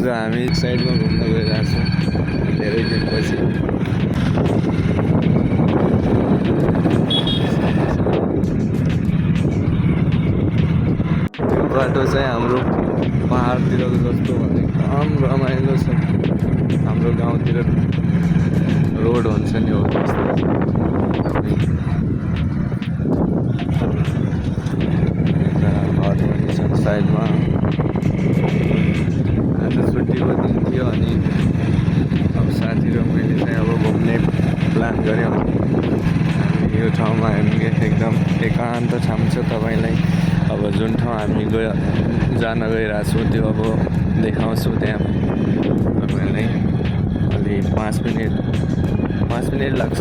आज हामी साइडमा घुम्न गइरहेको छौँ धेरै दिनपछि। यो बाटो चाहिँ हाम्रो पहाडतिरको जस्तो एकदम रमाइलो छ। हाम्रो गाउँतिर रोड हुन्छ नि हो घर पनि छ साइडमा। आज छुट्टीको दिन थियो अनि अब साथी र मैले चाहिँ अब घुम्ने प्लान गऱ्यौँ। हामी यो ठाउँमा हामी एकदम एकान्त ठाउँ छ तपाईँलाई। अब जुन ठाउँ हामी जान गइरहेको छौँ त्यो अब देखाउँछु त्यहाँ तपाईँलाई। अलि 5 मिनट लाग्छ।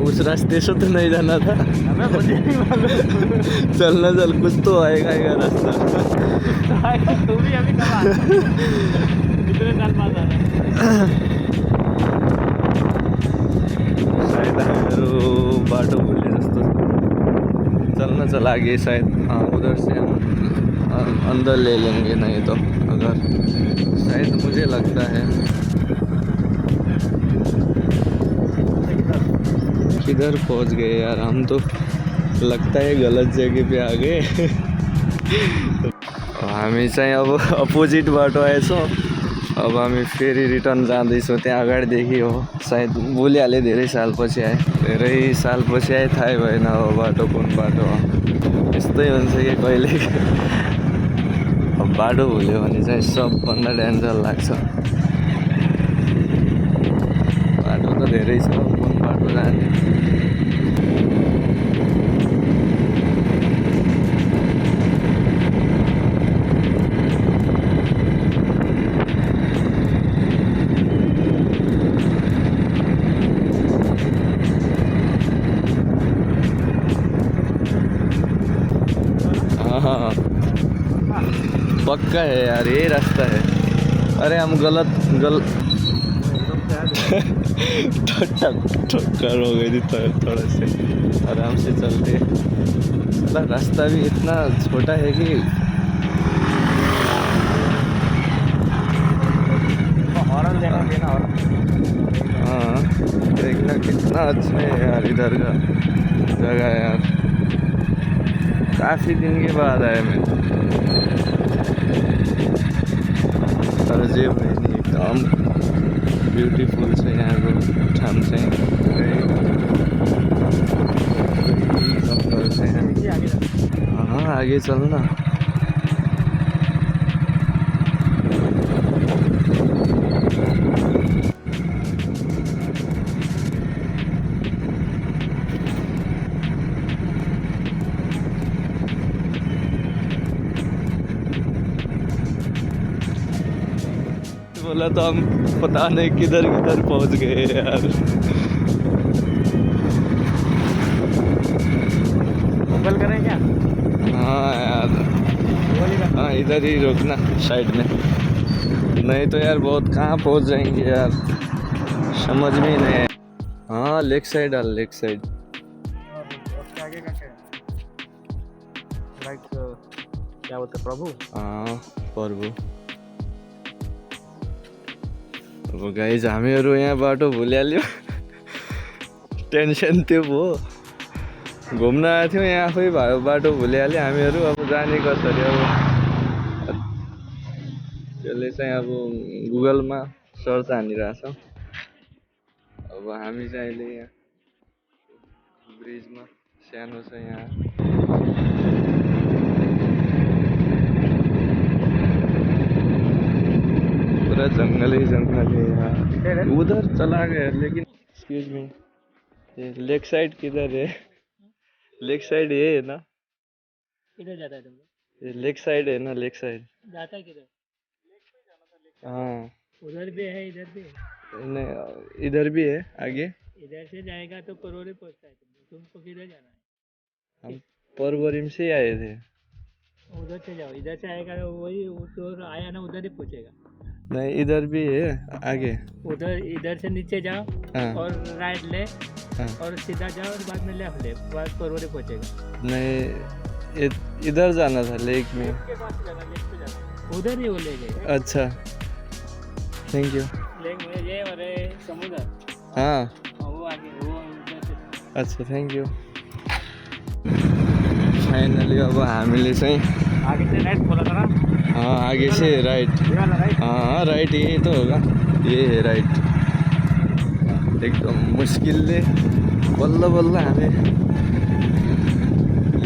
उस रास्ते से तो नहीं जाना था। हमें मुझे नहीं मालूम। चलना चल, कुछ तो आएगा रास्ता। तू भी अभी कब आ कितने साल बाद आ रहा शायद हामीहरू बाटो भुले जस्तो। चलना चल आगे शायद उधर से हम अंदर ले लेंगे नहीं तो, अगर शायद मुझे लगता है। किधर पहुंच गए यार हम तो, लगता है गलत जगह पे आ गए। हामी चाहिँ अब अपोजिट बाटो आएछौँ। अब हामी फेरि रिटर्न जाँदैछौँ। त्यहाँ अगाडिदेखि हो, सायद भुलिहालेँ। धेरै सालपछि आएँ थाहै भएन अब बाटो कुन बाटो हो। यस्तै हुन्छ कि कहिले अब बाटो भुल्यो भने चाहिँ सबभन्दा डेन्जर लाग्छ। बाटो त धेरै छ, कुन बाटो जाने। हाँ पक्का है यार, यही रास्ता है। अरे हम गलत ठक्कर हो गई थी थोड़ा से। आराम से चलते। रास्ता भी इतना छोटा है कि हॉर्न देना। हाँ देखना कितना अच्छा है यार इधर का जगह यार। काफ़ी दिन के बाद आया मैं। अजय भाई ने एकदम ब्यूटीफुल से यहाँ को ठाम से हाँ आगे चलना। बोला तो हम पता नहीं किधर पहुंच गए यार। गूगल करें क्या? हाँ यार, हाँ इधर ही रोकना साइड में, नहीं तो यार बहुत कहाँ पहुंच जाएंगे यार, समझ में ही नहीं। हाँ लेग साइड उसके आगे का क्या लाइक क्या बोलते प्रभु? हाँ प्रभु। अब गाइज हामीहरू यहाँ बाटो भुलिहाल्यो। टेन्सन थियो भयो। घुम्न आएको थियौँ, यहाँ आफै बाटो भुलिहाल्यो हामीहरू। अब जाने कसरी अब त्यसले चाहिँ अब गुगलमा सर्च हानिरहेछ। अब हामी चाहिँ अहिले यहाँ ब्रिजमा सानो छ यहाँ। पूरा जंगल ही यहाँ। उधर चला गया लेकिन एक्सक्यूज मी, ये लेग साइड किधर है? लेग साइड ये है ना? किधर जाता है तुम? ये लेग साइड है ना? लेग साइड जाता है किधर? हाँ उधर भी है, इधर भी है। नहीं इधर भी है आगे। इधर से जाएगा तो करोड़े पहुंचता है। तुमको किधर जाना है? हम परवरिम से आए थे। उधर से जाओ, इधर से आएगा तो वही तो आया ना, उधर ही पहुंचेगा। नहीं इधर भी है आगे। उधर इधर से नीचे जाओ हाँ और राइट ले हाँ। और सीधा जाओ और बाद में लेफ्ट ले, बस परवरे पहुंचेगा। नहीं इधर जाना था लेक में। लेक के पास जाना, लेक पे जाना, उधर ही वो ले गए। अच्छा थैंक यू। लेक में ये और ये समुद्र, हाँ वो आगे वो उधर से। अच्छा थ्याङ्क यू। फाइनली अब हामीले चाहिँ आगे से राइट बोला था ना, आगे से राइट। ये वाला राइट। हाँ राइट यही तो होगा, ये है राइट। एकदम मुस्किलले बल्ल बल्ल हामी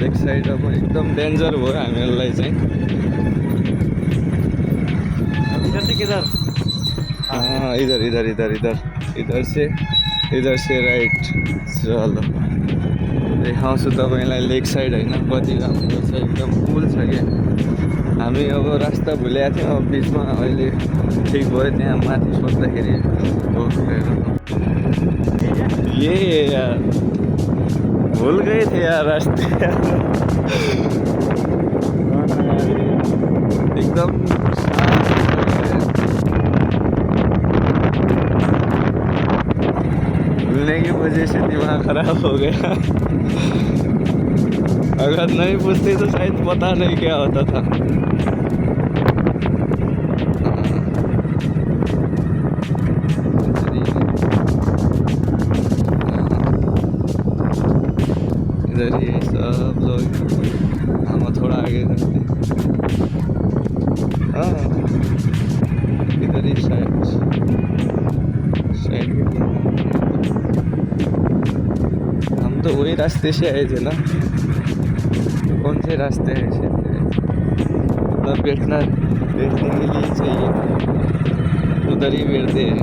लेक साइड अब एकदम डेन्जर भयो हामीहरूलाई चाहिँ। इधर से किधर? हाँ इधर इधर इधर इधर इधर से राइट। चलो देखाउँछु तपाईँलाई लेक साइड होइन कति राम्रो छ, एकदम कुल छ क्या। हामी अब रास्ता भुलेको थियौँ, अब बिचमा अहिले ठिक भयो, त्यहाँ माथि सोध्दाखेरि ये यार भूल गए थे यार रास्ते एकदम भूलने की वजह से दिमाग खराब हो गया अगर नहीं पूछते तो शायद पता नहीं क्या होता था। इधर ही सब लोग, हम थोड़ा आगे जाते हैं। हाँ इधर ही साइड हम तो वही रास्ते से आए थे ना, कौन से रास्ते हैं ऐसे मतलब बैठने के लिए चाहिए, उधर ही बैठते हैं,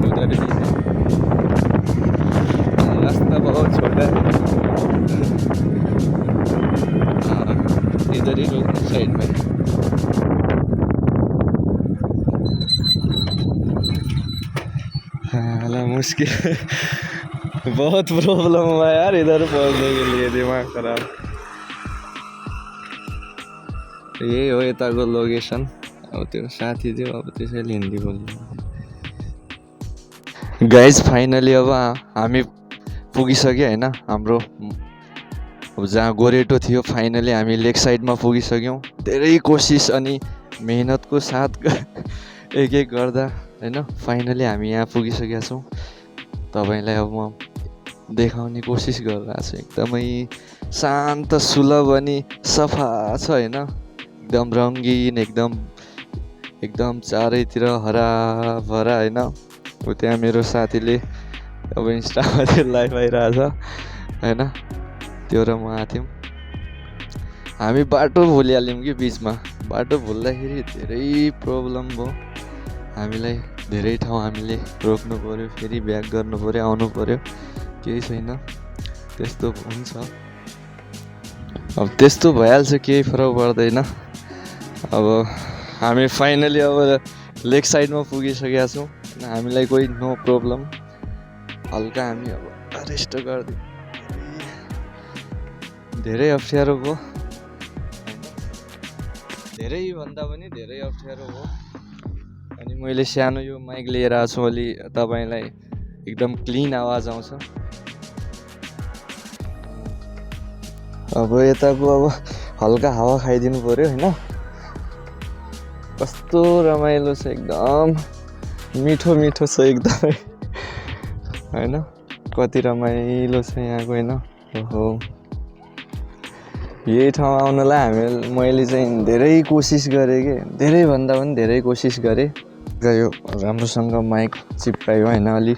उधर भी है। रास्ता बहुत छोटा है। हाँ इधर ही लोग साइड में। हाँ मुश्किल बहुत प्रॉब्लम हुआ यार इधर पहुंचने के लिए, दिमाग खराब। यही हो यताको लोकेसन। अब त्यो साथी थियो, अब त्यसैले हिन्दी बोल्नु। गाइज फाइनली अब हामी पुगिसक्यो होइन, हाम्रो अब जहाँ गोरेटो थियो फाइनली हामी लेक साइडमा पुगिसक्यौँ। धेरै कोसिस अनि मेहनतको साथ एक एक गर्दा होइन फाइनली हामी यहाँ पुगिसकेका छौँ। तपाईँलाई अब म देखाउने कोसिस गरिरहेको छु। एकदमै शान्त सुलभ अनि सफा छ होइन, एकदम रङ्गीन, एकदम चारैतिर हराभरा होइन। त्यहाँ मेरो साथीले अब इन्स्टामा त्यो लाइभ आइरहेछ होइन, त्यो र म आएको थियौँ। हामी बाटो भुलिहाल्यौँ कि बिचमा, बाटो भुल्दाखेरि धेरै प्रब्लम भयो हामीलाई। धेरै ठाउँ हामीले रोक्नु पऱ्यो, फेरि ब्याक गर्नु पऱ्यो, आउनु पऱ्यो, केही छैन, त्यस्तो हुन्छ। अब त्यस्तो भइहाल्छ, केही फरक पर्दैन। अब हामी फाइनली अब लेक साइडमा पुगिसकेका छौँ, हामीलाई कोही नो प्रब्लम। हल्का हामी अब रेस्ट गरिदिउँ, धेरै अप्ठ्यारो भयो, धेरैभन्दा पनि धेरै अप्ठ्यारो भयो। अनि मैले सानो यो माइक लिएर आएको छु, अलि तपाईँलाई एकदम क्लिन आवाज आउँछ। अब यताको अब हल्का हावा खाइदिनु पऱ्यो होइन। कस्तो रमाइलो छ, एकदम मिठो मिठो छ एकदमै होइन। कति रमाइलो छ यहाँको होइन। ओहो यही ठाउँ आउनलाई मैले चाहिँ धेरै कोसिस गरेँ कि, धेरैभन्दा पनि धेरै कोसिस गरेँ। यो राम्रोसँग माइक चिप्कायो होइन, अलि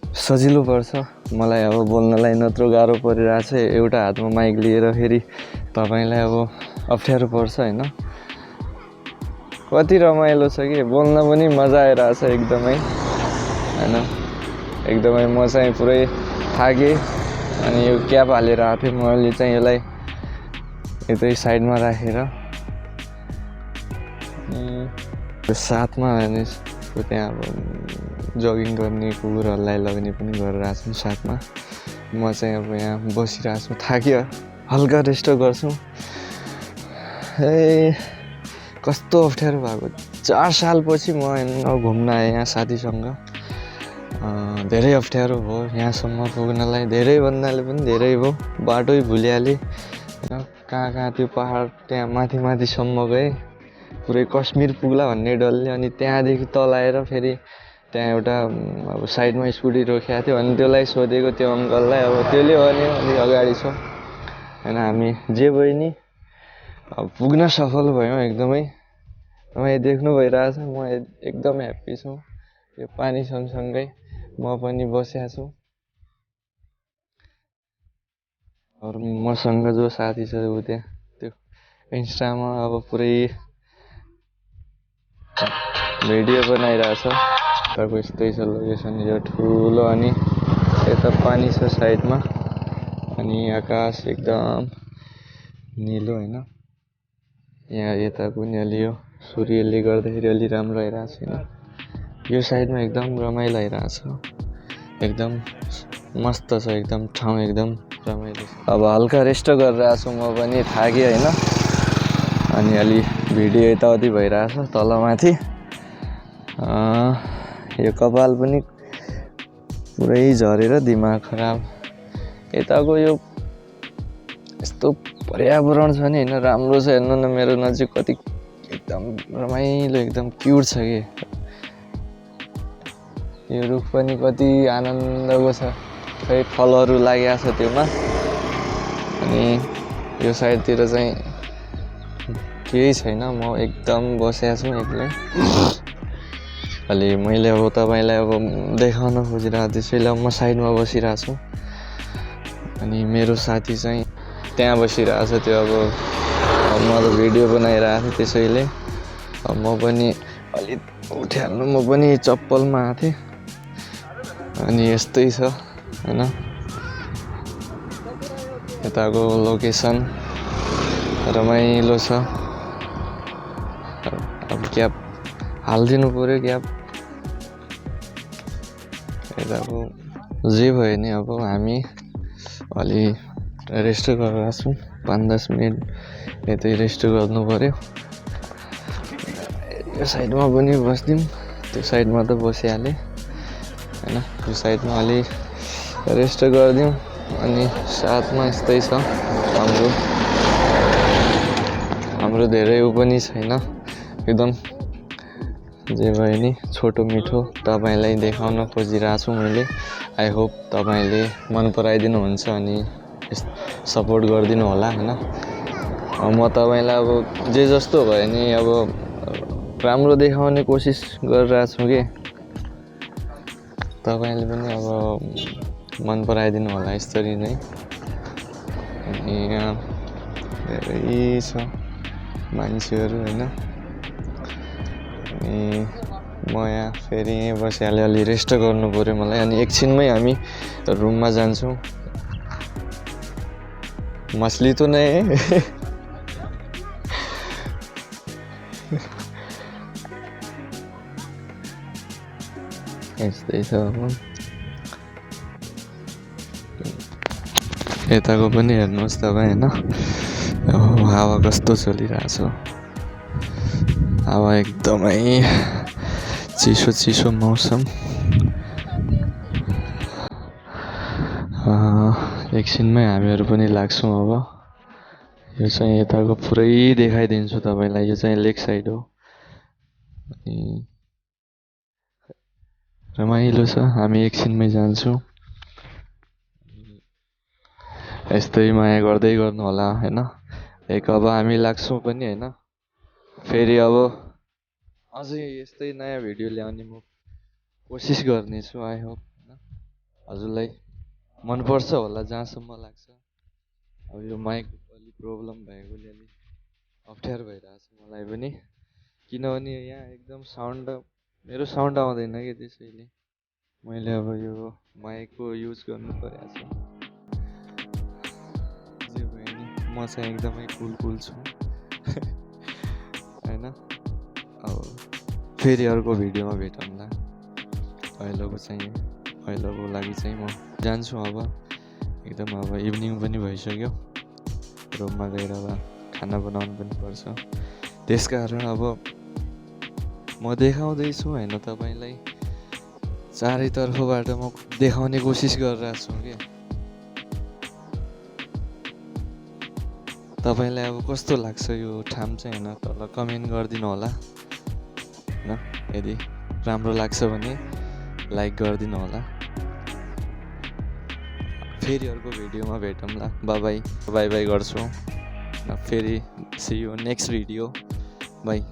सजिलो पर्छ मलाई अब बोल्नलाई, नत्र गाह्रो परिरहेको छ। एउटा हातमा माइक लिएर फेरि तपाईँलाई अब अप्ठ्यारो पर्छ होइन। कति रमाइलो छ कि, बोल्न पनि मजा आइरहेछ एकदमै होइन। एकदमै म चाहिँ पुरै थाकेँ अनि यो क्याप हालेर आएको थिएँ। मैले चाहिँ यसलाई यतै साइडमा राखेर यो साथमा अनि त्यहाँ अब जगिङ गर्ने कुकुरहरूलाई लग्ने पनि गरेर आएको छु साथमा। म चाहिँ अब यहाँ बसिरहेको छु, थाक्यो, हल्का रेस्ट गर्छु। ए कस्तो अप्ठ्यारो भएको छ 4 सालपछि म घुम्न आएँ यहाँ साथीसँग। धेरै अप्ठ्यारो भयो यहाँसम्म पुग्नलाई, धेरै भन्नाले पनि धेरै भयो, बाटै भुलिहालेँ होइन। कहाँ त्यो पहाड त्यहाँ माथिसम्म गएँ, पुरै कश्मीर पुग्ला भन्ने डरले। अनि त्यहाँदेखि तल आएर फेरि त्यहाँ एउटा अब साइडमा स्कुटी रोकिएको थियो, अनि त्यसलाई सोधेको त्यो अङ्कललाई, अब त्यसले भन्यो अलिक अगाडि छ होइन। हामी जे भयो नि अब पुग्न सफल भयौँ एकदमै। तपाईँ देख्नु भइरहेछ म एकदम ह्याप्पी छु। यो पानी सँगसँगै म पनि बसेको छु। अरू मसँग जो साथी छ ऊ त्यहाँ त्यो इन्स्टामा अब पुरै भिडियो बनाइरहेछ। यताको यस्तै छ लोकेसन, यो ठुलो, अनि यता पानी छ साइडमा, अनि आकाश एकदम निलो होइन। यहाँ यताको नि अलि यो सूर्यले गर्दाखेरि अलि राम्रो आइरहेछ होइन। यो साइडमा एकदम रमाइलो आइरहेछ, एकदम मस्त छ, एकदम ठाउँ एकदम रमाइलो छ। अब हल्का रेस्ट गरिरहेको छु म पनि, थाकेँ होइन। अनि अलि भिडियो यताउति भइरहेछ तलमाथि। यो कपाल पनि पुरै झरेर दिमाग खराब। यताको यो यस्तो पर्यावरण छ नि होइन, राम्रो छ। हेर्नु न मेरो नजिक कति एकदम रमाइलो, एकदम क्युट छ कि। यो रुख पनि कति आनन्दको छ, खै फलहरू लागेको छ त्योमा। अनि यो साइडतिर चाहिँ केही छैन, म एकदम बसेको छु एक्लै। अलि मैले अब तपाईँलाई अब देखाउन खोजिरहेको त्यसैले म साइडमा बसिरहेको छु। अनि मेरो साथी चाहिँ त्यहाँ बसिरहेको छ, त्यो अब म त भिडियो बनाइरहेको थिएँ त्यसैले अब म पनि अलिक उठिहाल्नु, म पनि चप्पलमा आएको थिएँ। अनि यस्तै छ होइन यताको लोकेसन, रमाइलो छ। अब क्याप हालिदिनु पऱ्यो, क्याप। यताको जे भयो नि अब हामी अलि रेस्ट गरेर छौँ, 5-10 मिनट यतै रेस्ट गर्नु पऱ्यो। यो साइडमा पनि बस्दिउँ, त्यो साइडमा त बसिहालेँ होइन। यो साइडमा अलि रेस्ट गरिदिउँ। अनि साथमा यस्तै छ हाम्रो धेरै ऊ पनि छैन, एकदम जे भयो नि छोटो मिठो तपाईँलाई देखाउन खोजिरहेको छु मैले। आई होप तपाईँले मन पराइदिनु हुन्छ अनि सपोर्ट गरिदिनु होला होइन। म तपाईँलाई अब जे जस्तो भयो नि अब राम्रो देखाउने कोसिस गरिरहेको छु कि तपाईँले पनि अब मन पराइदिनु होला यसरी नै। अनि यहाँ धेरै छ मान्छेहरू होइन। अनि म यहाँ फेरि यहीँ बसिहालेँ, अलि रेस्ट गर्नु पऱ्यो मलाई। अनि एकछिनमै हामी रुममा जान्छौँ। मछली त नै यस्तै छ अब। यताको पनि हेर्नुहोस् तपाईँ होइन, हावा कस्तो चलिरहेछ। हावा एकदमै चिसो मौसम। एकछिनमै हामीहरू पनि लाग्छौँ अब। यो चाहिँ यताको पुरै देखाइदिन्छु तपाईँलाई, यो चाहिँ लेक साइड हो। अनि रमाइलो छ, हामी एकछिनमै जान्छौँ। यस्तै माया गर्दै गर्नु होला होइन। अब हामी लाग्छौँ पनि होइन। फेरि अब अझै यस्तै नयाँ भिडियो ल्याउने म कोसिस गर्नेछु। आई होप होइन हजुरलाई मनपर्छ होला जहाँसम्म लाग्छ। अब यो माइक अलिक प्रब्लम भएकोले अलिक अप्ठ्यारो भइरहेछ मलाई पनि, किनभने यहाँ एकदम मेरो साउन्ड आउँदैन कि, त्यसैले मैले अब यो माइकको युज गर्नु परेको छ। जे भयो नि म चाहिँ एकदमै कुल छु होइन। अब फेरि अर्को भिडियोमा भेटौँला। अहिलेको लागि चाहिँ म जान्छु अब। एकदम अब इभिनिङ पनि भइसक्यो, रुममा गएर अब खाना बनाउनु पनि पर्छ। त्यस कारण अब म देखाउँदैछु होइन तपाईँलाई, चारैतर्फबाट म देखाउने कोसिस गरिरहेको छु कि तपाईँलाई अब कस्तो लाग्छ यो ठाउँ चाहिँ होइन, तल कमेन्ट गरिदिनु होला होइन। यदि राम्रो लाग्छ भने लाइक गरिदिनु होला। फेरि अर्को भिडियोमा भेटौँला। बाई बाई गर्छु। फेरि see you next video. By.